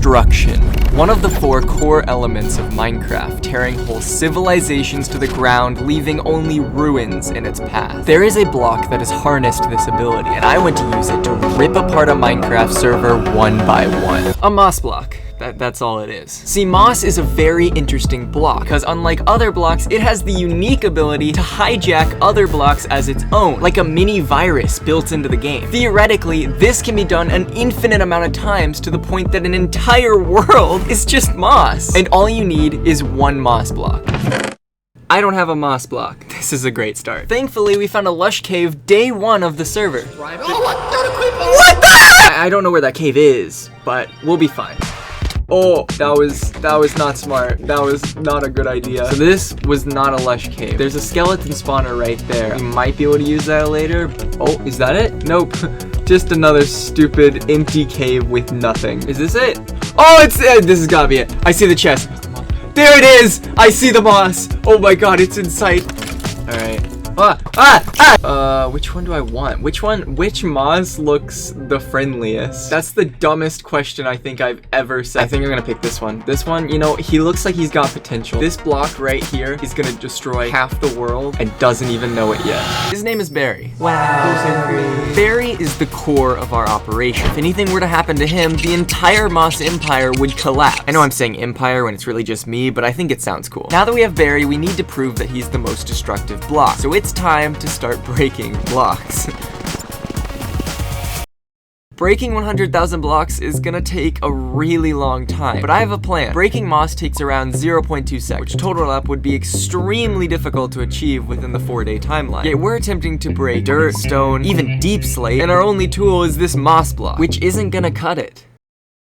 destruction. One of the 4 core elements of Minecraft, tearing whole civilizations to the ground, leaving only ruins in its path. There is a block that has harnessed this ability, and I went to use it to rip apart a Minecraft server one by one. A moss block. That's all it is. See, moss is a very interesting block, because unlike other blocks, it has the unique ability to hijack other blocks as its own, like a mini virus built into the game. Theoretically, this can be done an infinite amount of times to the point that an entire world is just moss. And all you need is one moss block. I don't have a moss block. This is a great start. Thankfully, we found a lush cave day 1 of the server. What the heck? I don't know where that cave is, but we'll be fine. Oh, that was not smart. That was not a good idea. So this was not a lush cave. There's a skeleton spawner right there. We might be able to use that later. Oh, is that it? Nope. Just another stupid empty cave with nothing. Is this it? Oh, it's it. This has gotta be it. I see the chest. There it is. I see the moss. Oh my god, it's in sight. All right. Which one do I want? Which moss looks the friendliest? That's the dumbest question I think I've ever said. I think I'm gonna pick this one. This one, you know, he looks like he's got potential. This block right here is gonna destroy half the world and doesn't even know it yet. His name is Barry. Wow. Barry is the core of our operation. If anything were to happen to him, the entire Moss Empire would collapse. I know I'm saying empire when it's really just me, but I think it sounds cool. Now that we have Barry, we need to prove that he's the most destructive block. So it's time to start breaking blocks. Breaking 100,000 blocks is gonna take a really long time, but I have a plan. Breaking moss takes around 0.2 seconds, which total up would be extremely difficult to achieve within the 4-day timeline. Yet we're attempting to break dirt, stone, even deep slate, and our only tool is this moss block, which isn't gonna cut it.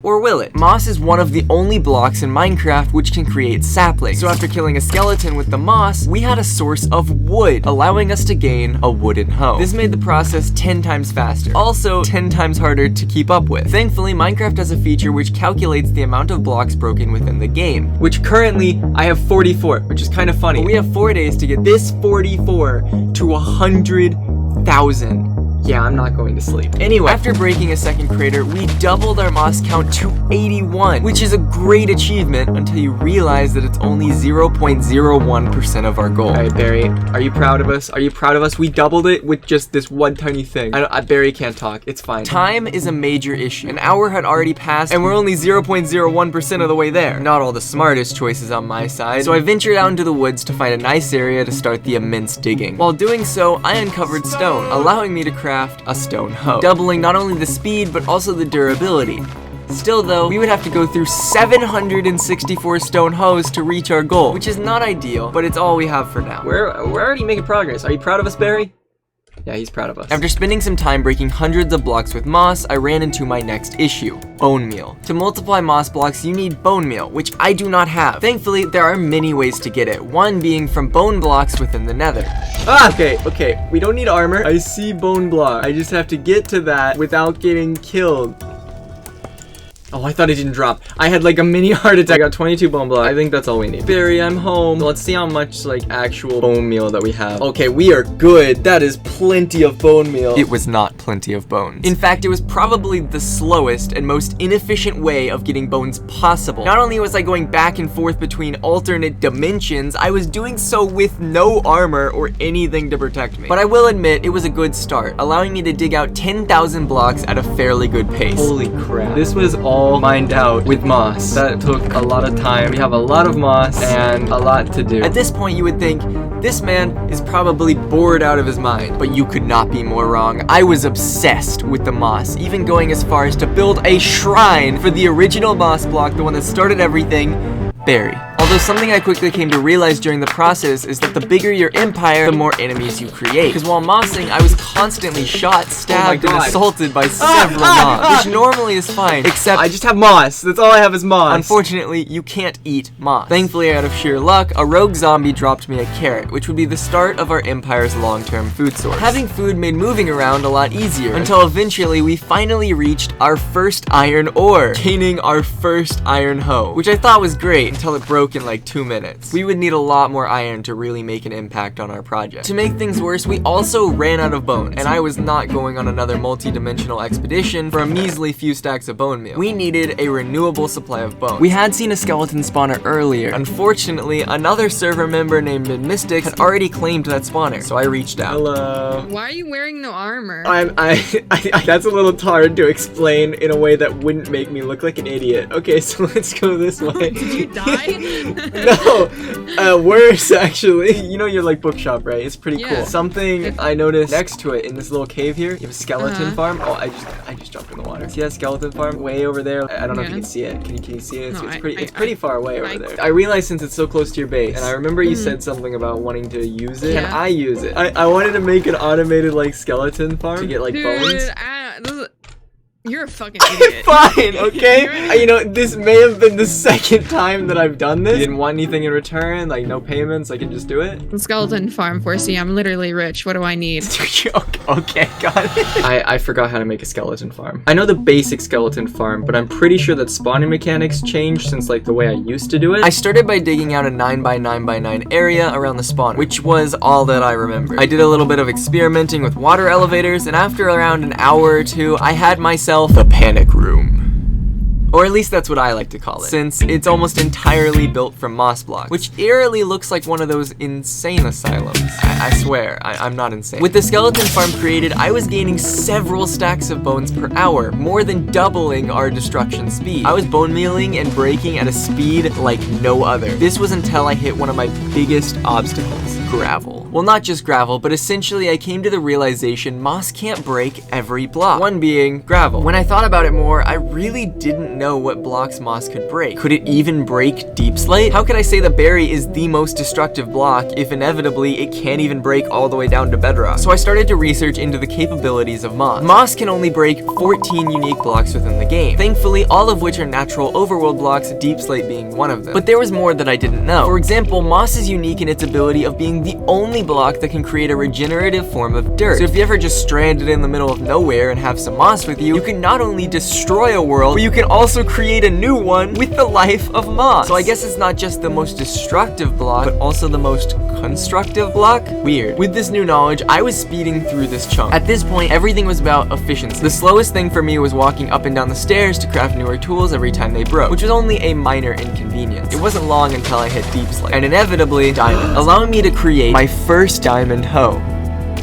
Or will it? Moss is one of the only blocks in Minecraft which can create saplings. So after killing a skeleton with the moss, we had a source of wood, allowing us to gain a wooden hoe. This made the process 10 times faster. Also, 10 times harder to keep up with. Thankfully, Minecraft has a feature which calculates the amount of blocks broken within the game, which currently I have 44, which is kind of funny. But we have 4 days to get this 44 to 100,000. Yeah, I'm not going to sleep. Anyway, after breaking a second crater, we doubled our moss count to 81, which is a great achievement until you realize that it's only 0.01% of our goal. All right, Barry, are you proud of us? Are you proud of us? We doubled it with just this one tiny thing. Barry can't talk. It's fine. Time is a major issue. An hour had already passed, and we're only 0.01% of the way there. Not all the smartest choices on my side, so I ventured out into the woods to find a nice area to start the immense digging. While doing so, I uncovered stone, allowing me to craft a stone hoe, doubling not only the speed but also the durability. Still though, we would have to go through 764 stone hoes to reach our goal, which is not ideal, but it's all we have for now. We're already making progress. Are you proud of us, Barry? Yeah, he's proud of us. After spending some time breaking hundreds of blocks with moss, I ran into my next issue, bone meal. To multiply moss blocks, you need bone meal, which I do not have. Thankfully, there are many ways to get it, one being from bone blocks within the nether. Okay, we don't need armor. I see bone block. I just have to get to that without getting killed. Oh, I thought it didn't drop. I had like a mini heart attack. I got 22 bone blocks. I think that's all we need. Barry, I'm home. Let's see how much like actual bone meal that we have. Okay, we are good. That is plenty of bone meal. It was not plenty of bones. In fact, it was probably the slowest and most inefficient way of getting bones possible. Not only was I going back and forth between alternate dimensions, I was doing so with no armor or anything to protect me. But I will admit, it was a good start, allowing me to dig out 10,000 blocks at a fairly good pace. Holy crap. This was all mined out with moss. That took a lot of time. We have a lot of moss and a lot to do. At this point, you would think, this man is probably bored out of his mind, but you could not be more wrong. I was obsessed with the moss, even going as far as to build a shrine for the original moss block, the one that started everything, Barry. Although something I quickly came to realize during the process is that the bigger your empire, the more enemies you create. Because while mossing, I was constantly shot, stabbed, and assaulted by several mobs, which normally is fine, except I just have moss. That's all I have is moss. Unfortunately, you can't eat moss. Thankfully, out of sheer luck, a rogue zombie dropped me a carrot, which would be the start of our empire's long-term food source. Having food made moving around a lot easier, until eventually we finally reached our first iron ore, gaining our first iron hoe, which I thought was great until it broke in like 2 minutes. We would need a lot more iron to really make an impact on our project. To make things worse, we also ran out of bones, and I was not going on another multi-dimensional expedition for a measly few stacks of bone meal. We needed a renewable supply of bones. We had seen a skeleton spawner earlier. Unfortunately, another server member named Mystics had already claimed that spawner, so I reached out. Hello. Why are you wearing no armor? That's a little hard to explain in a way that wouldn't make me look like an idiot. Okay, so let's go this way. Did you die? No, worse actually. You know your like bookshop, right? It's pretty Yeah. cool. Something I noticed next to it in this little cave here, you have a skeleton farm. Oh, I just jumped in the water. See that skeleton farm way over there? I don't know if you can see it. Can you see it? No, It's pretty far away over there. I realized since it's so close to your base, and I remember you said something about wanting to use it. Yeah. Can I use it? I wanted to make an automated like skeleton farm to get like bones. You're a fucking idiot. Fine, okay? You know, this may have been the second time that I've done this. You didn't want anything in return, like no payments, I can just do it? Skeleton farm, 4C, I'm literally rich. What do I need? Okay, got it. I forgot how to make a skeleton farm. I know the basic skeleton farm, but I'm pretty sure that spawning mechanics changed since like the way I used to do it. I started by digging out a 9x9x9 area around the spawn, which was all that I remember. I did a little bit of experimenting with water elevators, and after around an hour or two, I had myself the panic room. Or at least that's what I like to call it, since it's almost entirely built from moss blocks, which eerily looks like one of those insane asylums. I swear, I'm not insane. With the skeleton farm created, I was gaining several stacks of bones per hour, more than doubling our destruction speed. I was bone mealing and breaking at a speed like no other. This was until I hit one of my biggest obstacles, gravel. Well, not just gravel, but essentially I came to the realization moss can't break every block, one being gravel. When I thought about it more, I really didn't know what blocks moss could break. Could it even break deep slate? How could I say the berry is the most destructive block if inevitably it can't even break all the way down to bedrock? So I started to research into the capabilities of moss. Moss can only break 14 unique blocks within the game, thankfully all of which are natural overworld blocks, deep slate being one of them. But there was more that I didn't know. For example, moss is unique in its ability of being the only block that can create a regenerative form of dirt. So if you ever just stranded in the middle of nowhere and have some moss with you, you can not only destroy a world, but you can also create a new one with the life of moss. So I guess it's not just the most destructive block, but also the most constructive block? Weird. With this new knowledge, I was speeding through this chunk. At this point, everything was about efficiency. The slowest thing for me was walking up and down the stairs to craft newer tools every time they broke, which was only a minor inconvenience. It wasn't long until I hit deep slate, and inevitably, diamonds, allowing me to create my first diamond hoe,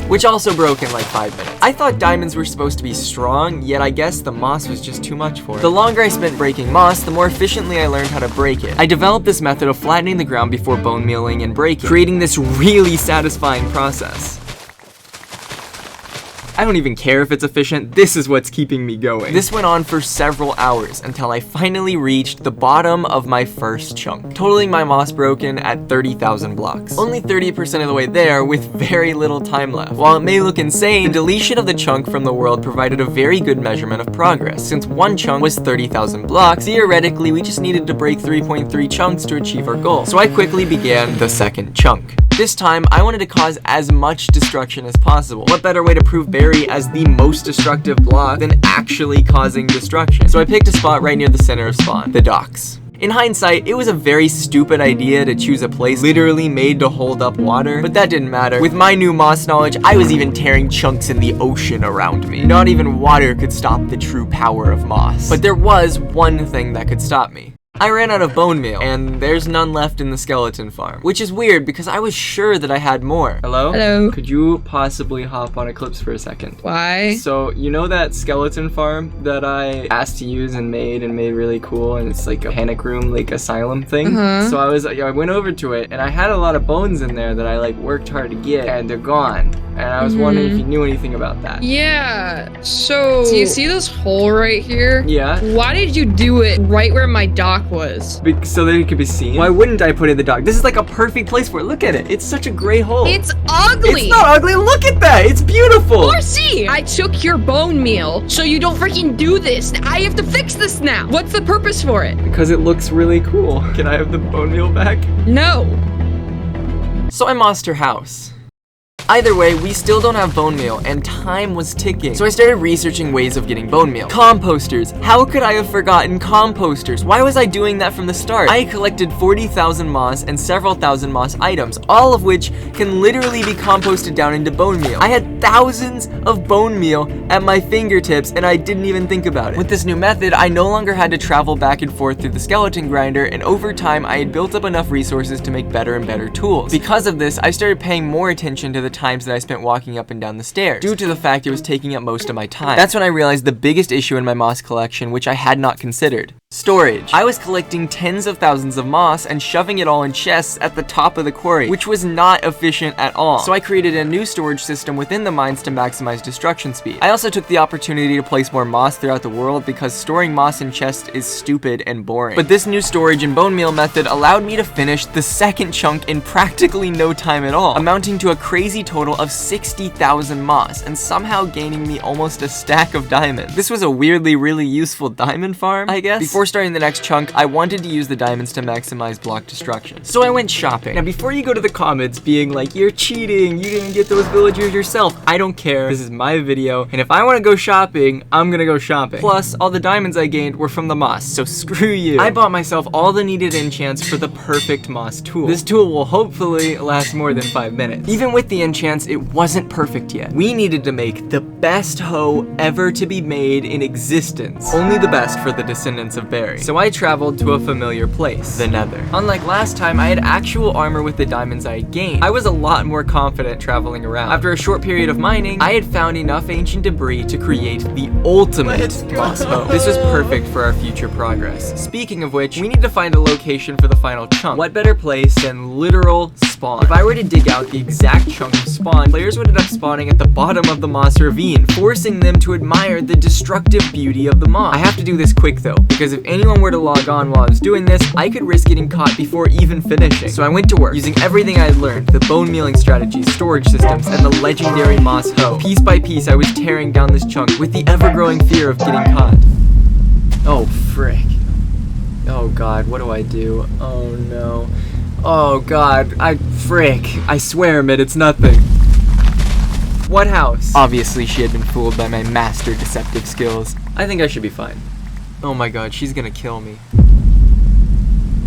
which also broke in like 5 minutes. I thought diamonds were supposed to be strong, yet I guess the moss was just too much for it. The longer I spent breaking moss, the more efficiently I learned how to break it. I developed this method of flattening the ground before bone mealing and breaking, creating this really satisfying process. I don't even care if it's efficient, this is what's keeping me going. This went on for several hours until I finally reached the bottom of my first chunk, totaling my moss broken at 30,000 blocks. Only 30% of the way there with very little time left. While it may look insane, the deletion of the chunk from the world provided a very good measurement of progress. Since one chunk was 30,000 blocks, theoretically we just needed to break 3.3 chunks to achieve our goal. So I quickly began the second chunk. This time, I wanted to cause as much destruction as possible. What better way to prove berry as the most destructive block than actually causing destruction? So I picked a spot right near the center of spawn, the docks. In hindsight, it was a very stupid idea to choose a place literally made to hold up water, but that didn't matter. With my new moss knowledge, I was even tearing chunks in the ocean around me. Not even water could stop the true power of moss. But there was one thing that could stop me. I ran out of bone meal, and there's none left in the skeleton farm, which is weird because I was sure that I had more. Hello? Hello. Could you possibly hop on Eclipse for a second? Why? So, you know that skeleton farm that I asked to use and made really cool, and it's like a panic room, like asylum thing? So I went over to it, and I had a lot of bones in there that I like worked hard to get, and they're gone. And I was wondering if you knew anything about that. Yeah, so do you see this hole right here? Yeah. Why did you do it right where my dock was? So that it could be seen? Why wouldn't I put it in the dock? This is like a perfect place for it. Look at it. It's such a gray hole. It's ugly. It's not ugly. Look at that. It's beautiful. See, I took your bone meal, so you don't freaking do this. I have to fix this now. What's the purpose for it? Because it looks really cool. Can I have the bone meal back? No. So I mossed her house. Either way, we still don't have bone meal, and time was ticking. So I started researching ways of getting bone meal. Composters. How could I have forgotten composters? Why was I doing that from the start? I collected 40,000 moss and several thousand moss items, all of which can literally be composted down into bone meal. I had thousands of bone meal at my fingertips, and I didn't even think about it. With this new method, I no longer had to travel back and forth through the skeleton grinder, and over time, I had built up enough resources to make better and better tools. Because of this, I started paying more attention to the times that I spent walking up and down the stairs, due to the fact it was taking up most of my time. That's when I realized the biggest issue in my moss collection, which I had not considered. Storage. I was collecting tens of thousands of moss and shoving it all in chests at the top of the quarry, which was not efficient at all. So I created a new storage system within the mines to maximize destruction speed. I also took the opportunity to place more moss throughout the world because storing moss in chests is stupid and boring. But this new storage and bone meal method allowed me to finish the second chunk in practically no time at all, amounting to a crazy total of 60,000 moss and somehow gaining me almost a stack of diamonds. This was a weirdly really useful diamond farm, I guess. Before starting the next chunk, I wanted to use the diamonds to maximize block destruction. So I went shopping. Now before you go to the comments being like, you're cheating, you didn't get those villagers yourself, I don't care. This is my video, and if I want to go shopping, I'm gonna go shopping. Plus, all the diamonds I gained were from the moss, so screw you. I bought myself all the needed enchants for the perfect moss tool. This tool will hopefully last more than 5 minutes. Even with the enchants, it wasn't perfect yet. We needed to make the best hoe ever to be made in existence. Only the best for the descendants of Barry. So I traveled to a familiar place, the Nether. Unlike last time, I had actual armor with the diamonds I had gained. I was a lot more confident traveling around. After a short period of mining, I had found enough ancient debris to create the ultimate moss hoe. This was perfect for our future progress. Speaking of which, we need to find a location for the final chunk. What better place than literal spawn? If I were to dig out the exact chunk of spawn, players would end up spawning at the bottom of the moss ravine, forcing them to admire the destructive beauty of the moss. I have to do this quick though, because if anyone were to log on while I was doing this, I could risk getting caught before even finishing. So I went to work, using everything I had learned, the bone mealing strategies, storage systems, and the legendary moss hoe. Piece by piece, I was tearing down this chunk with the ever-growing fear of getting caught. Oh, frick. Oh god, what do I do? Oh no. Oh god, frick. I swear, Mid, it's nothing. What house? Obviously, she had been fooled by my master deceptive skills. I think I should be fine. Oh my god, she's gonna kill me.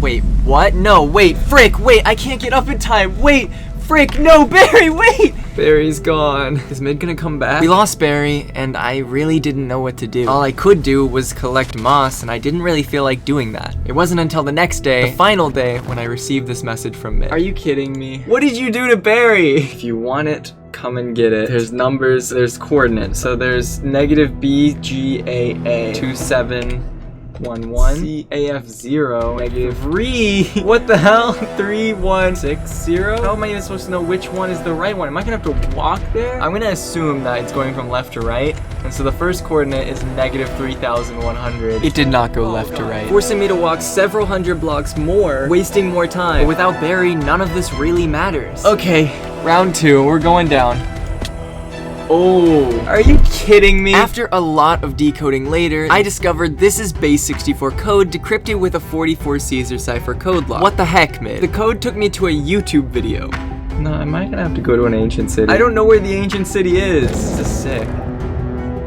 Wait, what? No, wait, frick, wait, I can't get up in time. Wait, frick, no, Barry, wait! Barry's gone. Is Mid gonna come back? We lost Barry, and I really didn't know what to do. All I could do was collect moss, and I didn't really feel like doing that. It wasn't until the next day, the final day, when I received this message from Mid. Are you kidding me? What did you do to Barry? If you want it, come and get it. There's numbers, there's coordinates. So there's negative BGAA 2711 CAF0 negative 3. What the hell? 3160. How am I even supposed to know which one is the right one? Am I gonna have to walk there? I'm gonna assume that it's going from left to right. And so the first coordinate is negative 3100. It did not go left to right, forcing me to walk several hundred blocks more, wasting more time. But without Barry, none of this really matters. Okay, round 2, we're going down. Oh, are you kidding me? After a lot of decoding later, I discovered this is base 64 code decrypted with a 44 Caesar cipher code lock. What the heck, Mid? The code took me to a YouTube video. No, am I gonna have to go to an ancient city? I don't know where the ancient city is. This is sick.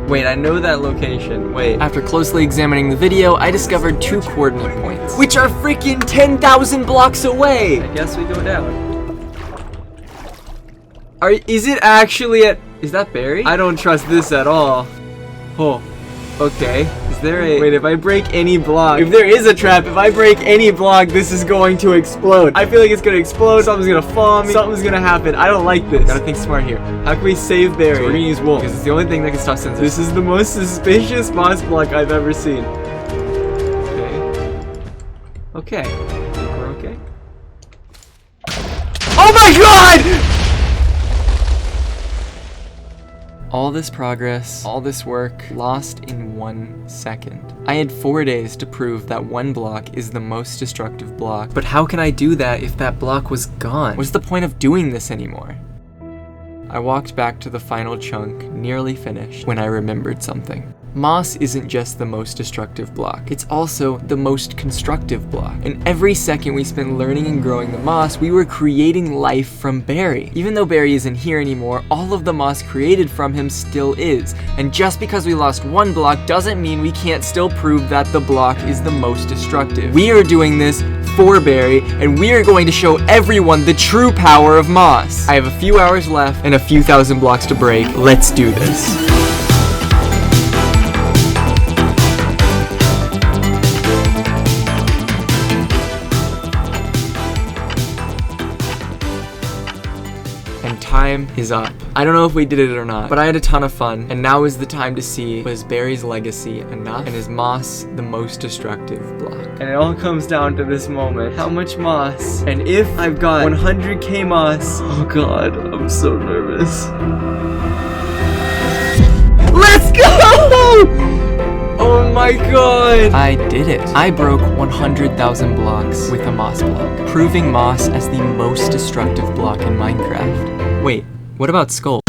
Wait, I know that location. Wait. After closely examining the video, I discovered 2 coordinate points, which are freaking 10,000 blocks away. I guess we go down. Is it actually at... Is that Barry? I don't trust this at all. Oh, okay. Is there a... Wait, if I break any block... If there is a trap, if I break any block, this is going to explode. I feel like it's gonna explode. Something's gonna fall on me. Something's gonna happen. I don't like this. Gotta think smart here. How can we save Barry? So we're gonna use wool, because it's the only thing that can stop sensors. This is the most suspicious moss block I've ever seen. Okay. Okay. We're okay. Oh my god! All this progress, all this work, lost in 1 second. I had 4 days to prove that one block is the most destructive block. But how can I do that if that block was gone? What's the point of doing this anymore? I walked back to the final chunk, nearly finished, when I remembered something. moss isn't just the most destructive block, it's also the most constructive block. And every second we spent learning and growing the moss, we were creating life from Barry. Even though Barry isn't here anymore, all of the moss created from him still is. And just because we lost one block doesn't mean we can't still prove that the block is the most destructive. We are doing this for Barry, and we are going to show everyone the true power of moss. I have a few hours left and a few thousand blocks to break. Let's do this. Time is up. I don't know if we did it or not, but I had a ton of fun, and now is the time to see, was Barry's legacy enough, and is moss the most destructive block? And it all comes down to this moment. How much moss? And if I've got 100k moss, oh god, I'm so nervous. Let's go! Oh my god! I did it. I broke 100,000 blocks with a moss block, proving moss as the most destructive block in Minecraft. Wait, what about skulls?